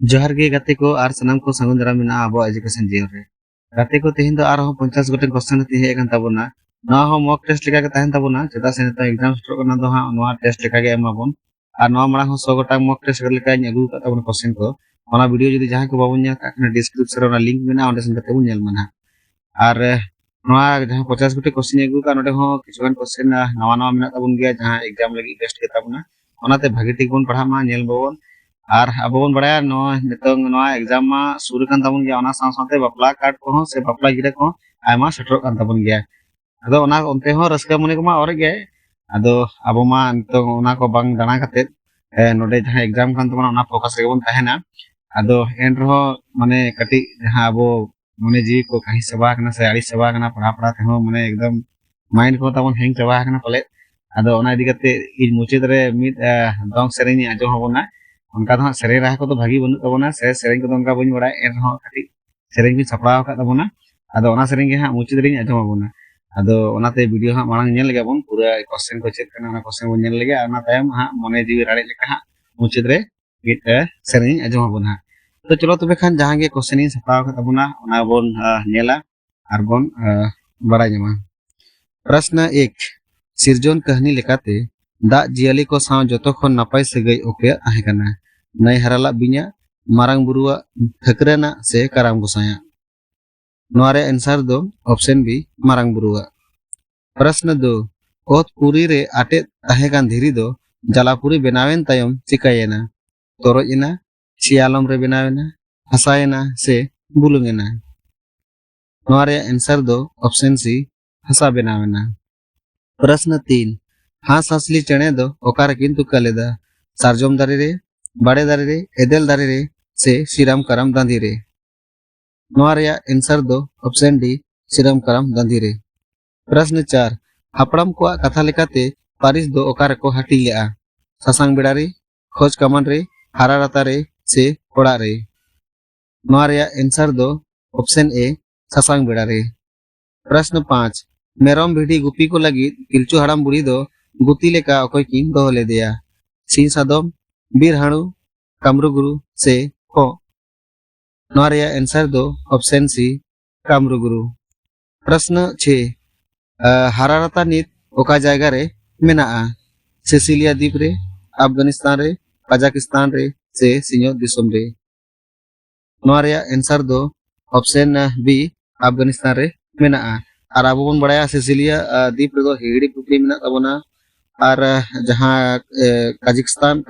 जोहार गे गाते को आर सनाम को संगुन दाराम मेना आबो एजुकेशन जीवन रे गाते को तेहिन दो आर 50 गोटे क्वेश्चन ती हे कान ताबोना नवा हो मॉक टेस्ट लेका के तहन ताबोना चेता से नितो एग्जाम स्टोर करना दो हा नवा टेस्ट लेका गे एमाबोन आर नवा मांग हो 100 गोटा मॉक टेस्ट लेका ᱧ अगु का ताबोन क्वेश्चन को ओना वीडियो जदी जहां को बाबोन ᱧᱮᱞ का डिस्क्रिप्शन रे लिंक मेना ओंडे सेन कते बुन ᱧᱮल मना आर नवा जहां 50 गोटे क्वेश्चन अगु का नोडे हो किछुगान क्वेश्चन नवा नवा मेना ताबोन गया जहां एग्जाम लगी टेस्ट के ताबोना ओनाते भागी ठीक बोन पढ़ा मा ᱧᱮल बाबोन आर अब बन बड़ा नितों एग्जाम मा शुरू कान ताबन गया ओना साथे बापला कार्ड को से बापला गिरा को आयमा सेटर कान ताबन गया अदो ओना ओनते हो रस्का मने को मा और गे अदो अब मा नितों ओना को बांग दाना खाते नोडे जहां एग्जाम कान ताबन ओना फोकस रे बन तहना अदो एन रहो माने कटी जहां अब मने जी को कहीं सभा कना से आड़ी सभा कना पढ़ा पढ़ा ते हो माने एकदम माइंड को ताबन हेंग सभा कना पले अदो ओना इदी कते इ मुचित रे मिद दंग सेरेनी आजो होबोना उनका तो सेरें रहा को तो भागी बनू तबना से सेरें को तो उनका बन बड़ा एन हो कटी सेरें भी सपड़ाव का तबना अदो ओना सेरें गे हा मुचित रे आजम आबोना अदो ओनाते वीडियो हा मांग नेल लगे बन पूरा क्वेश्चन को चेक करना ओना क्वेश्चन बन नेल लगे ओना तायम हा मने जीवी राड़े लेका हा मुचित रे गिट सेरें आजम आबोना तो चलो तबे खान जहां गे क्वेश्चन सपड़ाव का तबना ओना बन नेला आर बन बड़ा जमा प्रश्न 1 सिरजन कहानी लेकाते दा जियाली को साव जतो खन नापाय सगै ओके आहे कना नई हराला बिnya मारंग बुरुआ ठकरेना से कराम गोसाया नोरे आंसर दो ऑप्शन बी मारंग बुरुआ प्रश्न 2 ओत पुरी रे आटे आहे कान धीरी दो जलापुरी बनावेन तायम चिकायेना तोरजना सियालम रे बनावेना हसायना से बुलुंगेना नोरे आंसर दो ऑप्शन सी हसा बनावेना प्रश्न 3 हाँ सासली चने दो ओकार किंतु कलेदा सारजोम दारे रे बड़े दारे रे एदेल दारे रे से श्रीराम करम दांधी रे नोरिया आंसर दो ऑप्शन डी श्रीराम करम दांधी रे प्रश्न 4 हापड़म को कथा लेकाते पारिस दो ओकार को हटी लिया ससांग बेड़ा रे खोज कमन रे हारा रता रे से कोड़ा रे नोरिया आंसर दो ऑप्शन ए ससांग बेड़ा रे प्रश्न 5 मेरम भिडी गुपी को लगी किलचु हड़म बुढ़ी दो गुती लेका अकोय किन दो ले दिया सी सादम बीर हाणु कामरू गुरु से को नोरिया आंसर दो ऑप्शन सी कामरू गुरु प्रश्न 6 हारारता नित ओका जायगा रे मेना सिसिलिया द्वीप रे अफगानिस्तान रे कजाकिस्तान रे से सिंयो दिसोम रे नोरिया आंसर दो ऑप्शन बी अफगानिस्तान रे मेना और अब बन बड़ा सिसिलिया द्वीप रे दो हिड़ी पुपड़ी मेना तबना और जहां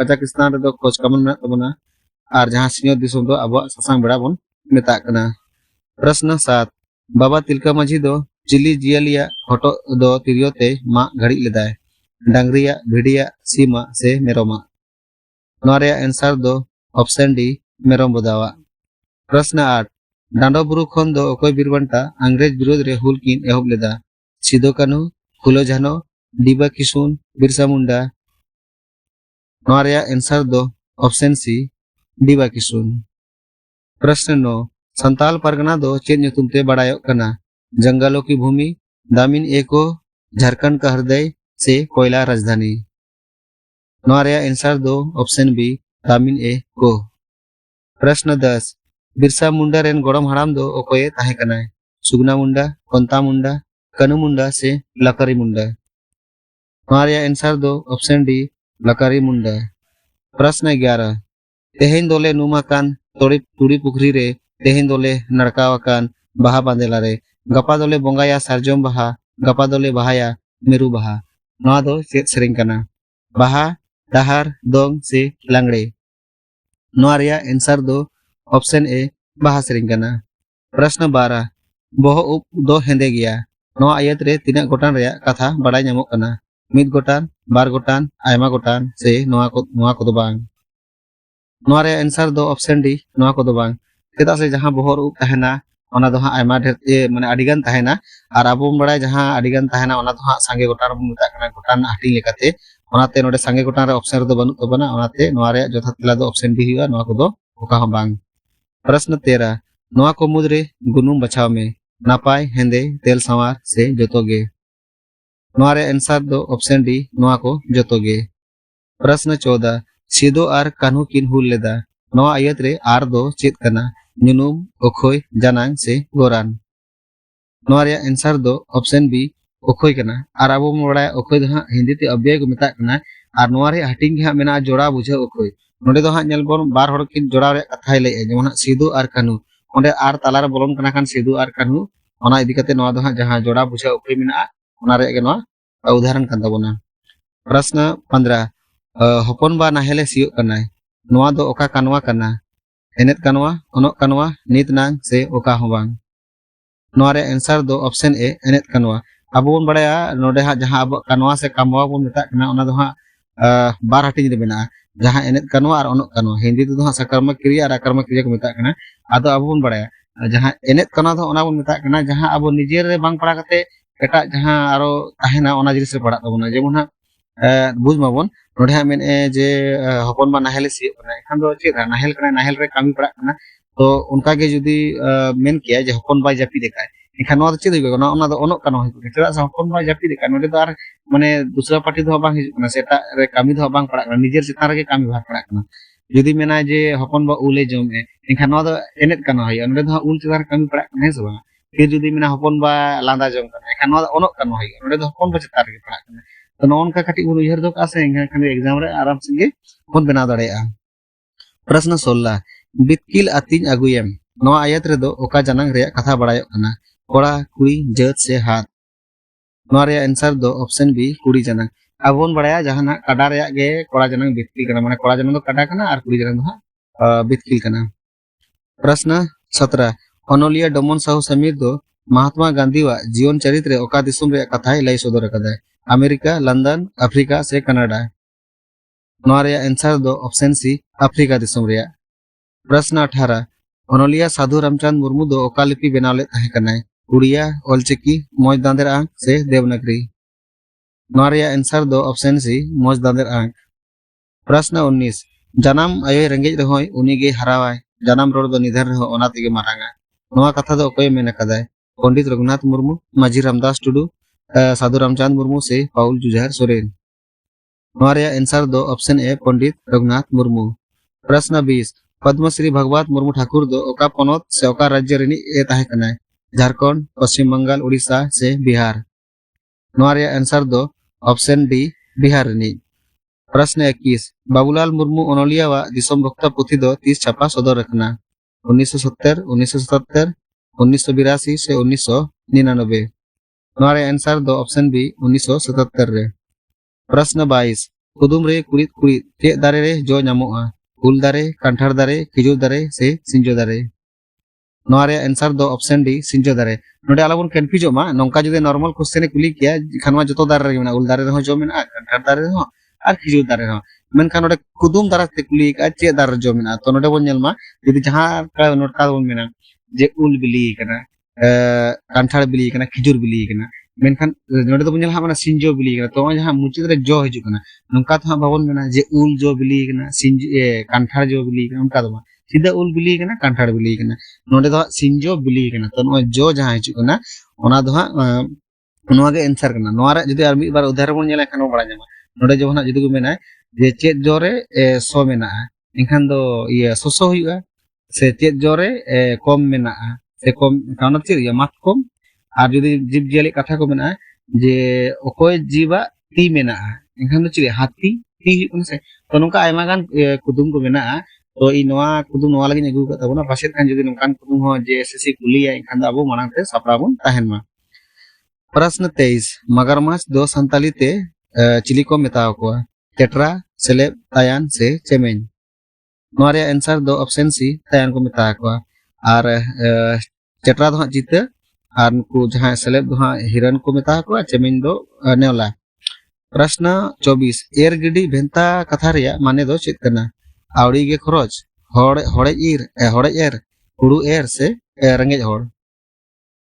कजाकिस्तान रे दो खोज कमन मेना तबना और जहां सिंह दिसोम दो अब ससांग बेड़ा बन मेता कना प्रश्न 7 बाबा तिलका माझी दो चिली जियालिया हटो दो तिरियोते मा घड़ी लेदाय डांगरिया भिडिया सीमा से मेरोमा नोरे आंसर दो ऑप्शन डी मेरोम बदावा प्रश्न 8 डांडो बुरु खन दो ओकोय बिरबंटा अंग्रेज विरोध रे हुल किन एहब लेदा सिदो कानू फुलो झानो डिबा किशुन बिरसा मुंडा नोरे आंसर दो ऑप्शन सी डिबा किशुन प्रश्न 9 संताल परगना दो चेत ᱧᱩᱛᱩᱢ बड़ायो कना जंगलों की भूमि दामिन ए को झारखंड का हृदय से कोयला राजधानी नोरे आंसर दो ऑप्शन बी दामिन ए को प्रश्न 10 बिरसा मुंडा रेन गोड़म हड़ाम दो ओकोये ताहे कनाय सुगना मुंडा कोंता मुंडा कनु मुंडा से लकरी मुंडा नोरे आंसर दो ऑप्शन डी लकरी मुंडा प्रश्न 11 तेहेन दोले नुमाकान तोड़ी तुड़ी पुखरी रे तेहेन दोले नड़कावाकान बाहा बांदेला रे गपा दोले बोंगाया सारजोम बाहा गपा दोले बाहाया मेरू बाहा नोआ दो चेत सेरें कना बाहा डहार दोंग से लांगड़े नोआ रिया आंसर दो ऑप्शन ए बाहा सेरें कना प्रश्न 12 बोहो उप दो हेंदे गया नोआ आयत रे तिना गोटान रे कथा बड़ाय ᱧᱟᱢᱚᱜ कना मिद गोटान बार गोटान आयमा गोटान से नोआ को दो बांग नोआ रे आंसर दो ऑप्शन डी नोआ को दो बांग चेदा से जहां बोहर उप तहना ओना दो हां आयमा ढेर माने अडिगान तहना और अब बड़ा जहां अडिगान तहना ओना दो हां सांगे गोटान बन मेता कना गोटान हाटी लेकाते ओनाते नोडे सांगे गोटान रे ऑप्शन दो बनु तबना ओनाते नोआ रे जथा तेला दो ऑप्शन डी हुआ नोआ को दो ओका हो बांग प्रश्न 13 नोआ को मुद्रे गुनुम बचाव में नापाय हेंदे तेल सवार से जोतोगे नोआ रे आंसर दो ऑप्शन डी नोआ को जोतोगे प्रश्न 14 सिदो और कान्हू किन हुल लेदा नवा आयत रे आर दो चेत कना ᱧᱩᱱᱩᱢ ᱚᱠᱚᱭ ᱡᱟᱱᱟᱝ से गोरान नवा रे आंसर दो ऑप्शन बी अखोय कना और अब बो बड़ा अखोय दो हां हिंदी ते अव्यय को मेता कना और नवा रे हटिंग हां मेना जोड़ा बुझा अखोय नोडे दो हां नेल बोन बार हड़ किन जोड़ा रे कथाय ले जेमन हां सिदु और कानू ओंडे आर ताला रे बोलन कना खान सिदु और कानू ओना इदी कते नवा दो हां जहां जोड़ा बुझा अखोय मेना ओना रे गे नवा उदाहरण कान ताबोना प्रश्न 15 हपन बा नाहेले सियो कनाय नवा दो ओका कानवा कना एनेत कानवा ओनक कानवा नित नांग से ओका होबांग नवा रे आंसर दो ऑप्शन ए एनेत कानवा अब बोन बड़ाया नोडे हा जहां अब कानवा से कामवा बोन मेता कना ओना दो हा बार हटिंग रे मेना जहां एनेत कानवा और ओनक कानवा हिंदी दो हा सकर्मक क्रिया और आकर्मक क्रिया को मेता कना आदो अब बोन बड़ाया जहां एनेत कानवा दो ओना बोन मेता कना जहां अब निजेर रे बांग पड़ा कते एटा जहां आरो ताहेना ओना जिनिस रे पड़ा तबोना जेमन हा बुझ माबोन नोडे हा मेन ए जे हपन बा नाहेले सियो कना एखान दो चेद नाहेल कना नाहेल रे कामी पड़ा कना तो उनका के जुदी मेन किया जे हपन बाय जापी देखाय इनखान नवा चेद होय गना ओना दो ओनक कानो होय चेदा से हपन बाय जापी देखाय नोडे दो आर माने दूसरा पार्टी दो बांग हिजु कना सेटा रे कामी दो बांग पड़ा कना निजेर चितान रे कामी भाग पड़ा कना जुदी मेना जे हपन बा उले जमे इनखान नवा दो एनेत कानो होय नोडे दो उल चितान कामी पड़ा कना है से बा फिर जुदी मेना हपन बा लांदा जम कना इनखान नवा दो ओनक कानो होय नोडे दो हपन बा चितान रे पड़ा कना तो नौन का कटी उन उयहर दो कासे इनखान एग्जाम रे आराम से बन बना दड़ेया प्रश्न 16 बितकिल अतिन अगुयम नवा आयत रे दो ओका जानंग रे कथा बड़ायो कना कोड़ा कुड़ी जत से हाथ नवा रे आंसर दो ऑप्शन बी कुड़ी जानंग अब बन बड़ाया जहाना काडा रे गे कोड़ा जानंग बितकिल कना माने कोड़ा जानंग दो काडा कना और कुड़ी जानंग दो बितकिल कना प्रश्न 17 ओनोलिया डोमन साहू समीर दो महात्मा गांधी वा जीवन चरित्र ओका दिसुम रे कथाय लय सदर कदाय अमेरिका लंदन अफ्रीका से कनाडा नवा रे आंसर दो ऑप्शन सी अफ्रीका दिसुम रे प्रश्न 18 ओनोलिया साधु रामचंद मुर्मू दो ओका लिपि बनाव ले ताहे कनाय उड़िया ऑलचिकी मौज दांदेर आंक से देवनागरी नवा रे आंसर दो ऑप्शन सी मौज दांदेर आंक प्रश्न 19 जनाम आयो रेंगेज रहोय उनी गे हरावाय जनाम रोड दो निधन रहो ओना तेगे मारांगा नवा कथा दो ओकय मेन कदाय पंडित रघुनाथ मुर्मू माझी रामदास टुडू साधु रामचंद मुर्मू से पाउल जुझार सोरेन नवा रे आंसर दो ऑप्शन ए पंडित रघुनाथ मुर्मू प्रश्न 20 पद्मश्री भगवत मुर्मू ठाकुर दो ओका पनोत से ओका राज्य रिनी ए ताहे कनाय झारखंड पश्चिम बंगाल उड़ीसा से बिहार नवा रे आंसर दो ऑप्शन डी बिहार रिनी प्रश्न 21 बाबूलाल मुर्मू ओनोलिया वा दिसोम भक्ता पुथी दो 30 छापा सदर रखना 1970 1977 1982 से 1999 नवा रे आंसर दो ऑप्शन बी 1977 रे प्रश्न 22 कुदुम रे कुड़ित कुड़ित चे दारे रे जो नामोआ उल दारे कांठार दारे खिजुर दारे से सिंजो दारे नवा रे आंसर दो ऑप्शन डी सिंजो दारे नोडे आलाबन कन्फ्यूज मा नोंका जदि नॉर्मल क्वेश्चन कुली किया खानवा जतो दारे रे मेना उल दारे रे जो मेना कांठार दारे रे और खिजुर दारे रे मेनखान नोडे कुदुम दारा ते कुली का चे दारे जो मेना तो नोडे बोन नेलमा जदि जहां का नोट का बोन मेना जे उल बिली कना कांठार बिली कना खिजुर बिली कना मेनखान नोडे तो बुझल हामना सिंजो बिली कना तो जहां मुचिद रे जो हिजु कना नोंका तो बाबन मेना जे उल जो बिली कना सिंज ए कांठार जो बिली कना उनका दो सीधा उल बिली कना कांठार बिली कना नोडे दो सिंजो बिली कना तो नो जो जहां हिजु कना ओना दो हा नोआ के आंसर कना नोआ रे जदि आर मी बार उदाहरण बन नेला खानो बड़ा जामा नोडे जो ना जदि को मेना जे चेत जोरे सो मेना इनखान दो ये सोसो हुआ से चेत जोरे कम मेना से कम काउना चे या मात कम और जुदी जीव जियाली कथा को मेना जे ओकोय जीवा ती मेना इनखान दो चे हाथी ती हुन से तो नोका आयमा गान कुदुम को मेना तो इ नोआ कुदुम नोआ लगी अगु का तबना पासेत खान जुदी नोकान कुदुम हो जे एसएससी कुलिया इनखान दो अबो मानते सापराबन ताहेन मा प्रश्न 23 मगरमच्छ दो संताली ते चिली को मेताव को टेट्रा सेलेब तायान से चेमेन नोआ रे आंसर दो ऑप्शन सी तायान को मेता को और टेट्रा दो जीते और को जहां सेलेब दो हिरन को मेता को चेमेन दो नेवला प्रश्न 24 एर गिडी भेंता कथा रिया माने दो चेत कना आवड़ी गे खरोच होड़े एर हुड़ू एर से रंगेज होड़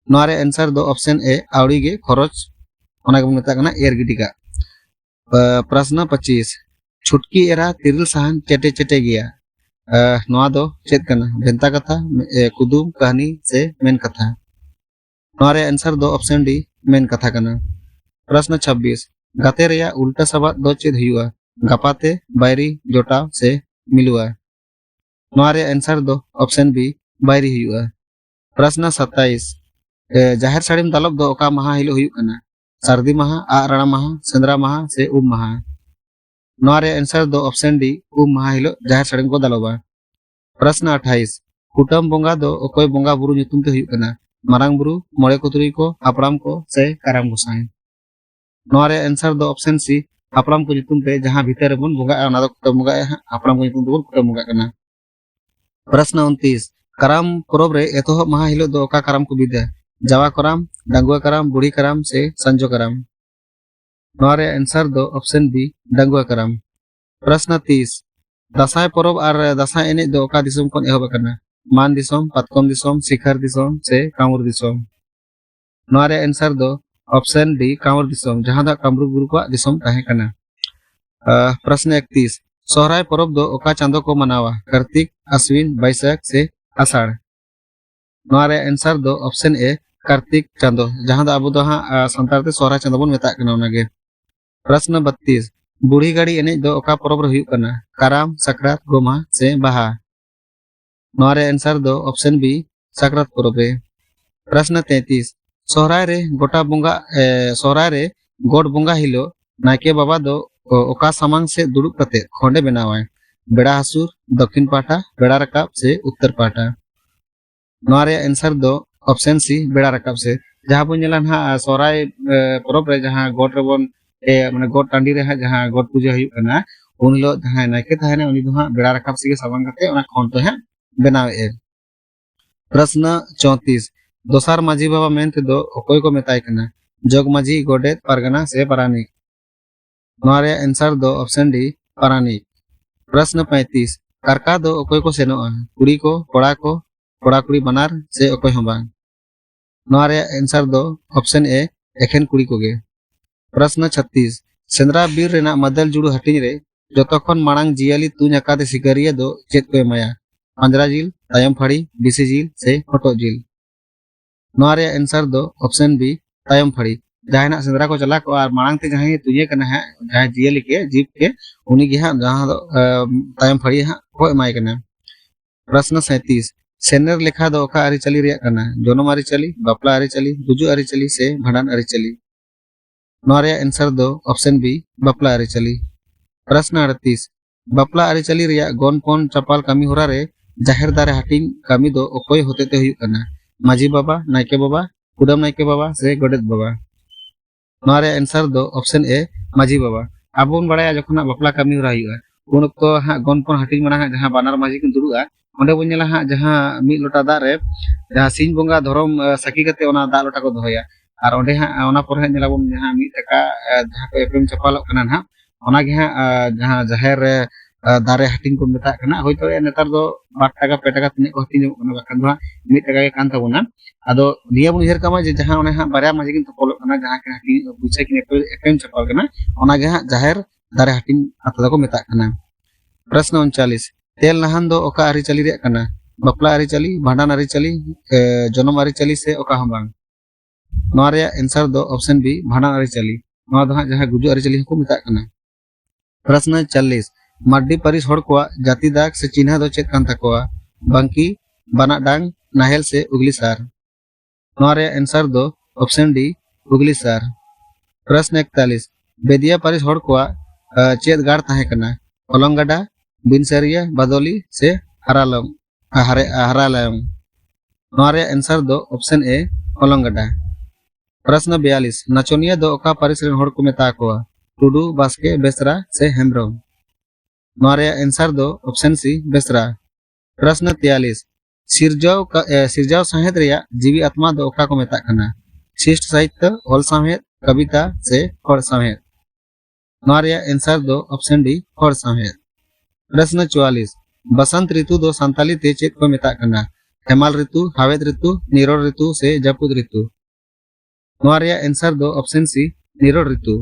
नोआ रे आंसर दो ऑप्शन ए आवड़ी गे खरोच ओना को मेता कना एर गिडी का प्रश्न 25 छुटकी एरा तिरल सहन चेटे चेटे गया नोआ दो चेत कना भेंता कथा कुदुम कहानी से मेन कथा नोआ रे आंसर दो ऑप्शन डी मेन कथा कना प्रश्न 26 गाते रेया उल्टा सबाद दो चेद हुआ गपाते बायरी जोटाव से मिलुआ नोआ रे आंसर दो ऑप्शन बी बायरी हुआ। प्रश्न 27 जाहिर साड़ीम दालब दो ओका महा हिलो हुई कना सर्दी महा आराणा महा सेंद्रा महा से उम महा। नोआ रे आंसर दो ऑप्शन डी उम महा हिलो जाहिर साड़ीम को दालोबा। प्रश्न 28 कुटम बोंगा दो ओकोय बोंगा बुरु nyutum te huyuk kana marang buru mole ko turi ko hapram ko se karam gosai। नोआ रे आंसर दो option C hapram ko nyutum te जहां भीतर रेबन बोंगा ona do kutam बोंगा hapram ko nyutum te bon kutam बोंगा kana। प्रश्न 29 कराम परब रे एतोहब महा हिलो दो ओका कराम को बिदा जावा कराम डांगुआ कराम बुढ़ी कराम से संजो कराम। नोआ रे आंसर दो ऑप्शन बी डांगुआ कराम। प्रश्न 30 दासाय परब और दासाय एने दो ओका दिसम कोन एहब करना मान दिसम पातकम दिसम शिखर दिसम से कांवर दिसम। नोआ रे आंसर दो ऑप्शन डी कांवर दिसम जहां दा कामरू गुरु को दिसम ताहे कना। प्रश्न 31 सोहराय परब दो ओका चांदो को मनावा कार्तिक अश्विन बैसाख से आषाढ़। नोआ रे आंसर दो ऑप्शन ए कार्तिक चांदो जहां दा अबो दो हां संतार ते सोहराय चांदो बोन मेता कना ओनागे। प्रश्न 32 बूढ़ी गाड़ी एने दो ओका परब रे हुयु कना कराम सकरात गोमा से बाहा। नोआ रे आंसर दो ऑप्शन बी सकरात परब रे। प्रश्न 33 सोहराय रे गोटा बोंगा सोहराय रे गोड बोंगा हिलो नायके बाबा दो ओका सामांग से दुड़ुब कते खोंडे बनावाय बेड़ा हसुर दक्षिण पाटा बेड़ा रकाब से उत्तर पाटा। नोआ रे आंसर दो ऑप्शन सी बेड़ा रकाब से जहां बन नेला ना सोहराय परब रे जहां गोड रे बोन माने गोड टांडी रे जहां गोड पूजा हुयु कना उन हिलो जहां नायके थाने उनी दो हां बेड़ा रकाब से सामांग कते ओना खोंड तो हां बनावे। प्रश्न 34 दोसार माझी बाबा मेनते दो ओकोय को मेताय कना जोग माझी गोडेत पारगना से पारानिक। नोआ रे आंसर दो ऑप्शन डी पारानिक। प्रश्न 35 कारका दो ओकोय को सेनोआ कुड़ी को कोड़ा कुड़ी बनार से ओकोय हम बांग। नोआ रे आंसर दो ऑप्शन ए एखेन कुड़ी को गे। प्रश्न 36 सेंद्रा बीर रेना मदल जुड़ू हटिंग रे जतखन मांग जियाली तुन अकादे शिकारिया दो चेत को एमाया पंजरा जिल तायम फाड़ी बिसी जिल से हटो जिल। नोआ रे आंसर दो ऑप्शन बी तायम फाड़ी जहां सेंद्रा को चला को और मांग ते जहां तुझे कना है जहां जियाली के जीप के उनी के हां जहां तायम फाड़ी हां को एमाय कना। प्रश्न 37 सेनर लेखा दो ओका अरि चली रिया कना जनम अरि चली बापला अरि चली गुजु अरि चली से भांडन अरि चली। नोआ रे आंसर दो ऑप्शन बी बापला अरि चली। प्रश्न 38 बापला अरि चली रिया गोनपोन चपाल कमी होरा रे जाहिर दारे हटिंग कमी दो ओकोय होते ते हुयु कना माझी बाबा नायके बाबा कुडम नायके बाबा से गोडेत बाबा। नोआ रे आंसर दो ऑप्शन ए माझी बाबा आबोन बड़ाया जखना बापला कमी होरा हुयु उन तो हां गोनपोन हटिंग मना जहां बानर माझी किन दुरुआ ओंडे बोन नेला हां जहां मी लोटा दा रे जहां सिंह बोंगा धरम सकी कते ओना दा लोटा को दोहया और ओंडे हां ओना पर नेला बोन जहां मी टका जहां को एप्रेम चपालक कना ना ओना गे हां जहां जाहिर रे दारे हटिंग को मेता कना होयतो नेतार दो 2 टाका 2 टाका तिने को हटिंग कना बाकन दो 1 टाका के कान ताबोना आदो निया बुन हेर कमा जे जहां ओने हां बारया माझी किन तपलक कना जहां के हटिंग बुझे किन एप्रेम चपाल कना ओना गे हां जाहिर दारे हटिंग अतदा को मेता कना। प्रश्न 39 तेल नहान दो ओका अरि चली रे कना बापला अरि चली भांडन अरि चली जनम अरि चली से ओका हम बांग। नोआ रे आंसर दो ऑप्शन बी भांडन अरि चली नोआ दो हां जहां गुजु अरि चली को मेता कना। प्रश्न 40 मड्डी परिस होड़ को जाति दाग से चिन्ह दो चेत कान तकोआ बंकी बना डांग नाहेल से उगली सार। नोआ रे आंसर दो ऑप्शन डी उगली सार। प्रश्न 41 बेदिया परिस होड़ को चेत गाड़ ताहे कना ओलंगडा बिनसरिया बदोली से हरालयम। नोआ रे आंसर दो ऑप्शन ए ओलंगडा। प्रश्न 42 नचोनिया दो ओका परिस रेन होड़ को मेता कोआ टुडू बास्के बेसरा से हेम्ब्रम। नोआ रे आंसर दो ऑप्शन सी बेसरा। प्रश्न 43 सिरजाव साहेद रिया जीवी आत्मा दो ओका को मेता कना शिष्ट साहित्य होल साहेद कविता से होड़ साहेद। नोआ रे आंसर दो ऑप्शन डी होड़ साहेद। प्रश्न 44 बसंत ऋतु दो संताली ते चेत को मेता कना हेमाल ऋतु हावेद ऋतु निरोड़ ऋतु से जपुद ऋतु। नोआ रे आंसर दो ऑप्शन सी निरोड़ ऋतु।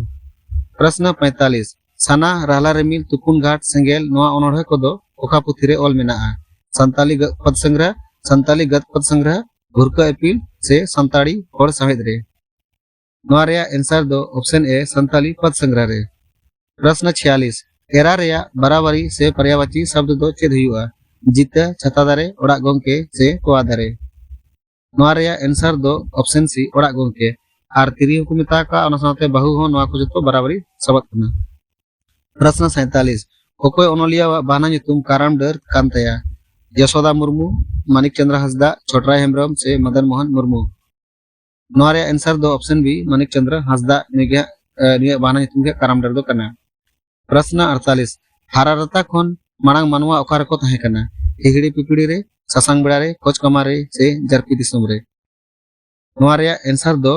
प्रश्न 45 साना रहला रेमिल तुपुन घाट सेंगेल नोआ ओनोढ़े को दो ओका पुथी रे ऑल मेना संताली पद संग्रह घुरका एपिल से संताड़ी होड़ साहेद रे। नोआ रे आंसर दो ऑप्शन ए संताली पद संग्रह रे। प्रश्न 46 एरा रेया बराबरी से पर्यायवाची शब्द दो चेद हुआ जीता छाता दारे ओड़ा गोंके से तोआ दारे नोआ रेया आंसर दो ऑप्शन सी ओड़ा गोंके आर तिरियो को मेता का ओना साथे बाहु हो नोआ को जतो बराबरी सबत कना प्रश्न 47 ओकोय ओनोलिया बाना nyutum काराम डर कान तया यशोदा मुर्मू मानिक चंद्र हंसदा छोटराय हेम्ब्रम से मदन मोहन मुर्मू नोआ रे आंसर दो ऑप्शन बी मानिक चंद्र हंसदा निगे बाना nyutum के काराम डर दो कना प्रश्न 48 हारारता खन मांग मानवा ओकार को तहे कना हिगड़ी पिपड़ी रे ससांग बेड़ा रे कोच कमारे से जरपी दिसुम रे नोआ रे आंसर दो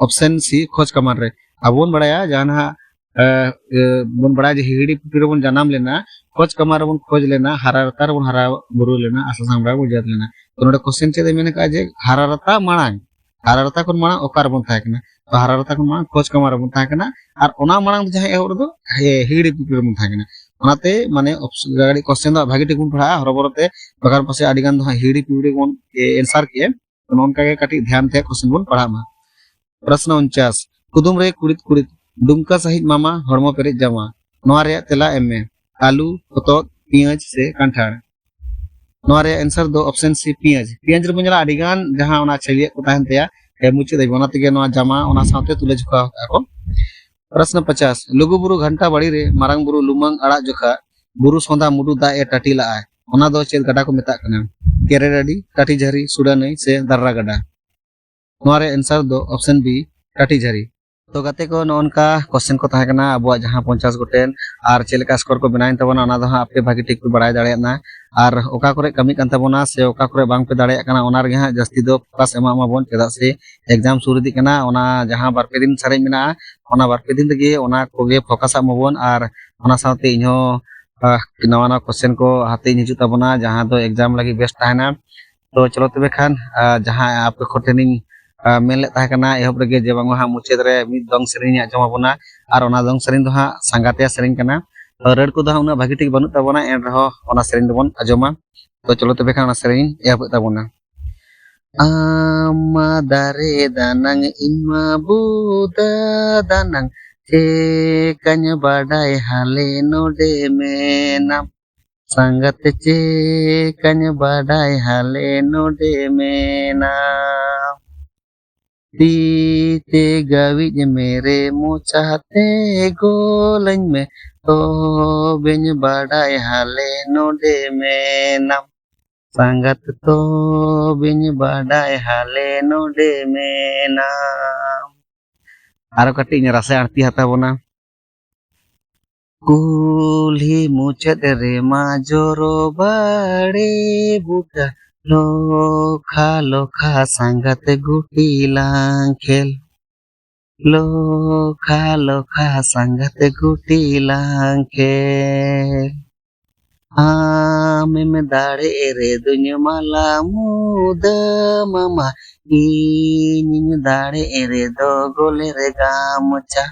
ऑप्शन सी खोज कमार रे अबोन बड़ाया जहां बन बड़ा जे हिगड़ी पिपड़ी बन जनाम लेना खोज कमार बन खोज लेना हारारता बन हारा बुरु लेना आसासांग बेड़ा बन जात लेना तो नोडे क्वेश्चन चेदे मेने का जे हारारता कोन मांग ओकार बन थाय कना तो हारारता कोन मांग खोज कमार बन थाय कना आर ओना मांग जहां एहर दो हिगड़ी पिपड़ी बन थाय कना ओनाते माने गाड़ी क्वेश्चन दो भागी टिकुन पढ़ा हरबरते बकार पासे आडी गान दो हिगड़ी पिपड़ी बन आंसर के तो नोनका के काटी ध्यान थे क्वेश्चन बन पढ़ा मा प्रश्न 49 कुदुम रे कुड़ित कुड़ित दुमका सहित मामा हड़मो पेरे जमा नोआ रे तेला एमए आलू होतो पियाज से कांठाड़ नोआ रे आंसर दो ऑप्शन सी पियाज पियाज रे बंजला आडिगान जहां ओना छलिए को ताहन तया ए मुचे दे ओना तगे नोआ जमा ओना साथे तुले झुका को प्रश्न 50 लुगु बुरु घंटा बड़ी रे मारंग बुरु लुमंग अड़ा जोखा बुरु सोंदा मुडु दा ए टाटी ला आय ओना दो चेद गडा को मेता कना केरेडाडी काटी झरी सुडानई से दर्रा गडा नोआ रे आंसर दो ऑप्शन बी काटी झरी तो गाते को नोनका क्वेश्चन को ताहे कना अबुआ जहां 50 गोटेन आर चेलका स्कोर को बनाइन तबना ओना दो आपे भागी ठीक को बड़ाय दाड़ेना आर ओका करे कमी कान तबना से ओका करे बांग पे दाड़े कना ओना रे हां जस्ती दो फोकस एमा बोन चेदा से एग्जाम शुरू दी कना ओना जहां बार पे दिन सरे मिना ओना बार पे दिन तगे ओना कोगे फोकस आमबोन आर ओना साथे इहो नवा नवा क्वेश्चन को हाथे हिजु तबना जहां दो एग्जाम लगी बेस्ट ताहेना तो चलो तबे खान जहां आपके खोटेनिंग मेले ताहे कना एहब रगे जे बांग हा मुचेद रे मिद दंग सेरिंग आजमा बोना आर ओना दंग सेरिंग दो हा संगाते सेरिंग कना तो रड को दो हा उना भागी ठीक बनु तबना एन रहो ओना सेरिंग दबन आजमा तो चलो तबे खान ओना सेरिंग एहब तबना आमा दारे दानंग इमा बुदा दानंग चे कन्य बाडाय हाले नोडे मेना संगत चे कन्य बाडाय हाले नोडे मेना तीते गाविज मेरे मुचाते गोलኝ में तो बेन बाडाय हाले नोडे मेना संगत तो बेन बाडाय हाले नोडे मेना आरो कटी रसे आरती हता बोना कुल्ही मुचद रे मा जोरो बाड़े बुटा लोखा लोखा संगत गुटी लांखेल लोखा लोखा संगत गुटी लांखेल आमे में दाड़े रे दुनिया माला मुदा मामा इन दाड़े रे दो गोले रे गामचा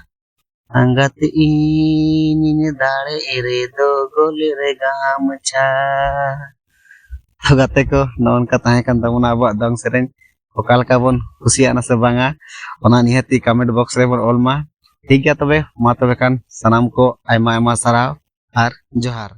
संगत इन दाड़े रे दो गोले रे गामचा तो गाते को नौनका ताहे कान तबना अब दंग सेरेन ओका लका बोन खुशियाना से बांगा ओना निहती कमेंट बॉक्स रे बोन ऑलमा ठीक गया तबे मा तबे कान सनाम को आयमा आयमा सराव आर जोहार।